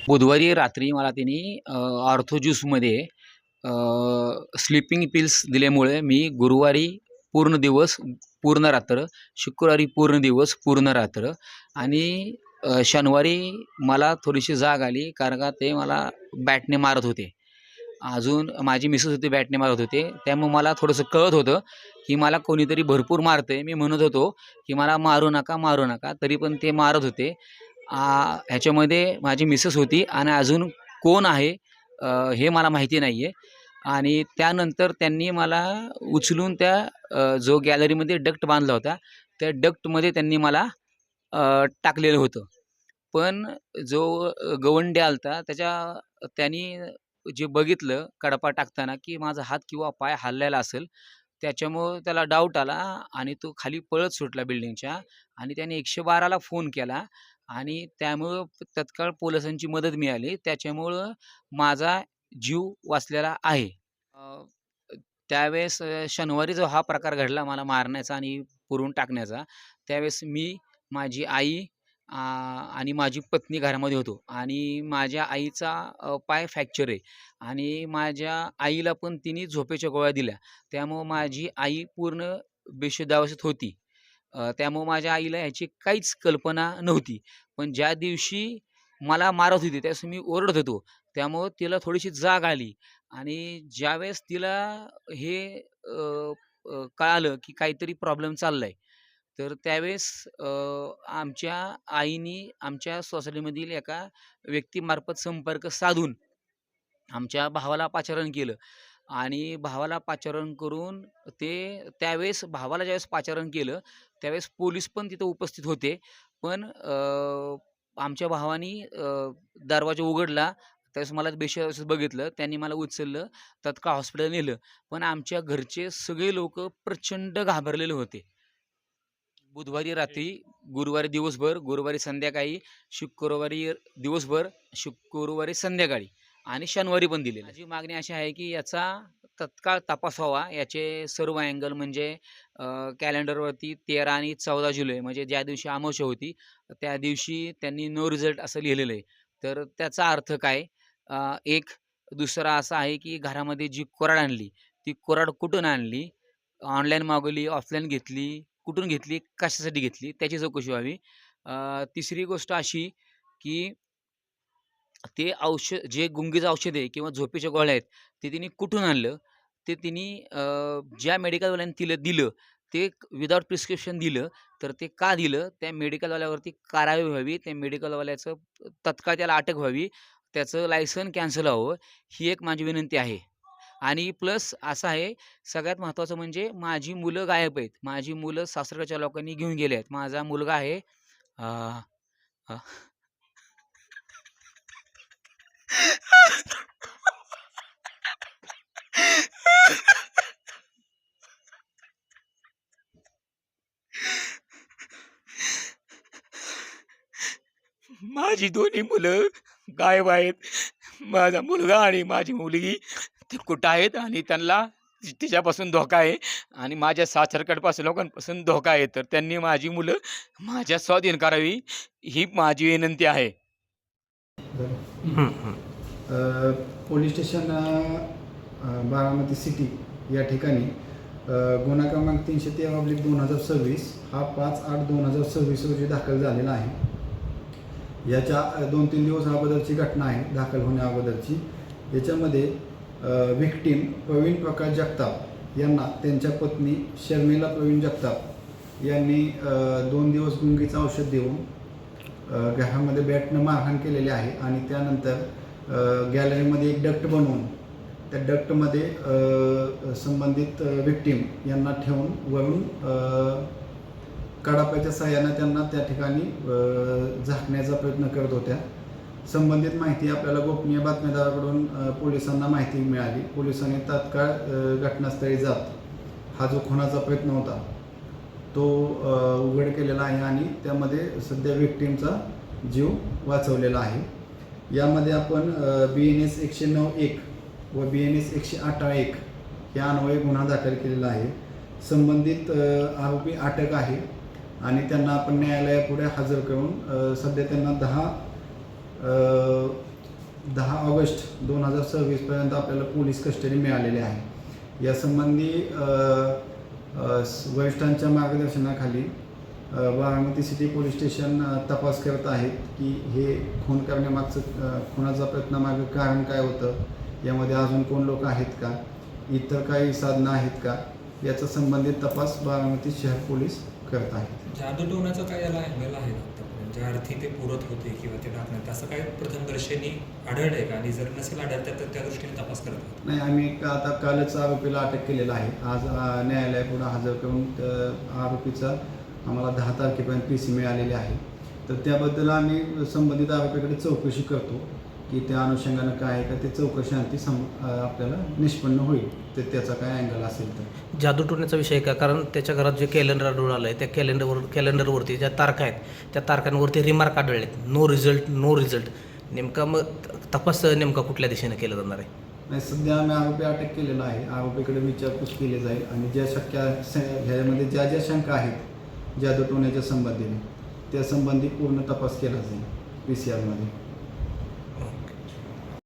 बुधवारी रात्री मला त्यांनी ऑर्थो ज्यूसमध्ये स्लीपिंग पिल्स दिल्यामुळे मी गुरुवारी पूर्ण दिवस पूर्ण रात्र, शुक्रवारी पूर्ण दिवस पूर्ण रात्र आणि शनिवारी मला थोडीशी जाग आली, कारण का ते मला बॅटने मारत होते. अजून माझी मिसेस होती, बॅटने मारत होते. त्यामुळे मला थोडंसं कळत होतं की मला कोणीतरी भरपूर मारतंय. मी म्हणत होतो की मला मारू नका, मारू नका. तरी पण ते मारत होते. ह्याच्यामध्ये माझी मिसेस होती आणि अजून कोण आहे हे मला माहिती नाही आहे. आणि त्यानंतर त्यांनी मला उचलून त्या जो गॅलरीमध्ये डक्ट बांधला होता, त्या डक्टमध्ये त्यांनी मला टाकलेलं होतं. पण जो गवंडी आला होता त्यानी जे बघितलं कडपा टाकताना, की माझा हात किंवा पाय हललेला असेल, त्याच्यामुळं त्याला डाऊट आला आणि तो खाली पळत सुटला बिल्डिंगच्या आणि त्याने 112ला फोन केला आणि त्यामुळं तत्काळ पोलिसांची मदत मिळाली. त्याच्यामुळं माझा जीव वाचलेला आहे. अ, त्यावेळेस शनिवारी जो हा प्रकार घडला मला मारण्याचा आणि पुरून टाकण्याचा, त्यावेळेस मी, माझी आई आणि माझी पत्नी घरामध्ये होतो आणि माझ्या आईचा पाय फ्रॅक्चर आहे आणि माझ्या आईला पण तिने झोपेच्या गोळ्या दिल्या. त्यामुळं माझी आई पूर्ण बेशुद्धावस्थेत होती. त्यामुळं माझ्या आईला ह्याची काहीच कल्पना नव्हती. पण ज्या दिवशी मला मारत होती त्यावेळेस मी ओरडत होतो. त्यामुळं तिला थोडीशी जाग आली आणि ज्यावेळेस तिला हे अ, कळालं की काहीतरी प्रॉब्लेम चाललाय, तर त्यावेळेस आमच्या आईनी आमच्या सोसायटीमधील एका व्यक्तीमार्फत संपर्क साधून आमच्या भावाला पाचारण केलं आणि भावाला पाचारण करून त्यावेळेस भावाला ज्यावेळेस पाचारण केलं, त्यावेळेस पोलीस पण तिथं उपस्थित होते. पण आमच्या भावानी दरवाजा उघडला. त्यावेळेस मला बेशुद्ध बघितलं. त्यांनी मला उचललं, तात्काळ हॉस्पिटलला नेलं. पण आमच्या घरचे सगळे लोकं प्रचंड घाबरलेले होते. बुधवारी रात्री, गुरुवारी दिवसभर, गुरुवारी संध्याकाळी, शुक्रवारी दिवसभर, शुक्रवारी संध्याकाळी आणि शनिवारी पण दिलेलं. माझी मागणी अशी आहे की याचा तत्काळ तपास व्हावा. याचे सर्व अँगल म्हणजे कॅलेंडरवरती 13 आणि 14 जुलै म्हणजे ज्या दिवशी अमावास्या होती, त्या दिवशी त्यांनी नो रिझल्ट असं लिहिलेलं आहे. तर त्याचा अर्थ काय? एक दुसरा असा आहे की घरामध्ये जी कुऱ्हाड आणली, ती कुऱ्हाड कुठून आणली? ऑनलाईन मागवली, ऑफलाईन घेतली, कुठून घेतली, कशासाठी घेतली, त्याची चौकशी व्हावी. तिसरी गोष्ट अशी, की ते जे गुंगीचं औषध आहे किंवा झोपेच्या गोळ्या आहेत, ते तिने कुठून आणलं? ते तिने ज्या मेडिकलवाल्याने तिला दिलं, ते विदाऊट प्रिस्क्रिप्शन दिलं, तर ते का दिलं? त्या मेडिकलवाल्यावरती कारवाई व्हावी. त्या मेडिकलवाल्याचं तत्काळ त्याला अटक व्हावी. त्याचं लायसन कॅन्सल व्हावं, ही एक माझी विनंती आहे. आणि प्लस असं आहे, सगळ्यात महत्त्वाचं म्हणजे माझी मुलं गायब आहेत. माझी मुलं सासरच्या लोकांनी घेऊन गेले आहेत. माझा मुलगा आहे अ, अ, माझी दोन्ही मुलं गायब आहेत. माझा मुलगा आणि माझी मुलगी ते कुठं आहेत आणि त्यांना तिच्यापासून धोका आहे आणि माझ्या सासरकडपासून लोकांपासून धोका आहे. तर त्यांनी माझी मुलं माझ्या स्वाधीन करावी, ही माझी विनंती आहे. पोलीस स्टेशन बारामती सिटी या ठिकाणी गुन्हा क्रमांक 313/2026 हा 5/8/2026 रोजी दाखल झालेला आहे. याच्या 2-3 दिवस अगोदरची घटना आहे, दाखल होण्या अगोदरची. याच्यामध्ये व्हिक्टीम प्रवीण प्रकाश जगताप यांना त्यांच्या पत्नी शर्मिला प्रवीण जगताप यांनी 2 दिवस गुंगीचं औषध देऊन घरामध्ये बॅटनं मारहाण केलेली आहे आणि त्यानंतर गॅलरीमध्ये एक डक्ट बनवून त्या डक्टमध्ये संबंधित व्हिक्टीम यांना ठेवून वरून कडाप्याच्या सहाय्यानं त्यांना त्या ठिकाणी झाकण्याचा प्रयत्न करत होत्या. संबंधित माहिती आपल्याला गोपनीय बातमीदाराकडून पोलिसांना माहिती मिळाली. पोलिसांनी तात्काळ घटनास्थळी जात हा जो खुनाचा प्रयत्न होता तो उघड केलेला आहे आणि त्यामध्ये सध्या व्हिक्टीमचा जीव वाचवलेला आहे. यामध्ये आपण BNS 109(1) व BNS 108(1) या अन्वये गुन्हा दाखल केलेला आहे. संबंधित आरोपी अटक आहे आणि त्यांना आपण न्यायालयापुढे हजर करून सध्या त्यांना 10 10 ऑगस्ट 2026 आपल्याला पोलीस कस्टडी मिळालेली आहे. यासंबंधी वरिष्ठांच्या मार्गदर्शनाखाली बारामती सिटी पोलीस स्टेशन तपास करत आहेत की हे खून करण्यामागचं खुनाचा प्रयत्नामागं कारण काय होतं, यामध्ये अजून कोण लोक आहेत का, इतर काही साधनं आहेत का, याचा संबंधित तपास बारामती शहर पोलीस करत आहेत. जादू टोण्याचा काय याला अँगल आहे का, ज्या अर्थी ते पुरत होते किंवा ते टाकण्यात असं काय प्रथमदर्शनी आढळलं आहे का, आणि जर नसेल आढळत तर त्या दृष्टीने तपास करत आहात? नाही, आम्ही आता कालच आरोपीला अटक केलेला आहे. आज न्यायालयापुढे हजर करून आरोपीचा आम्हाला 10 तारखेपर्यंत PC मिळालेली आहे. तर त्याबद्दल आम्ही संबंधित आरोपीकडे चौकशी करतो की त्या अनुषंगानं काय आहे का, ते चौकशी आपल्याला निष्पन्न होईल ते त्याचा काय अँगल असेल तर. जादूटोण्याचा विषय का, कारण त्याच्या घरात जे कॅलेंडर आढळलं आहे त्या कॅलेंडरवरती ज्या तारखा आहेत त्या तारखांवरती रिमार्क आढळलेत, नो रिझल्ट. नेमका मग तपास नेमका कुठल्या दिशेने केला जाणार आहे? नाही, सध्या आम्ही आरोपी अटक केलेला आहे. आरोपीकडे विचारपूस केली जाईल आणि ज्या ह्याच्यामध्ये ज्या शंका आहेत जादू टोण्याच्या संबंधीने त्या संबंधी पूर्ण तपास केला जाईल PCR मध्ये.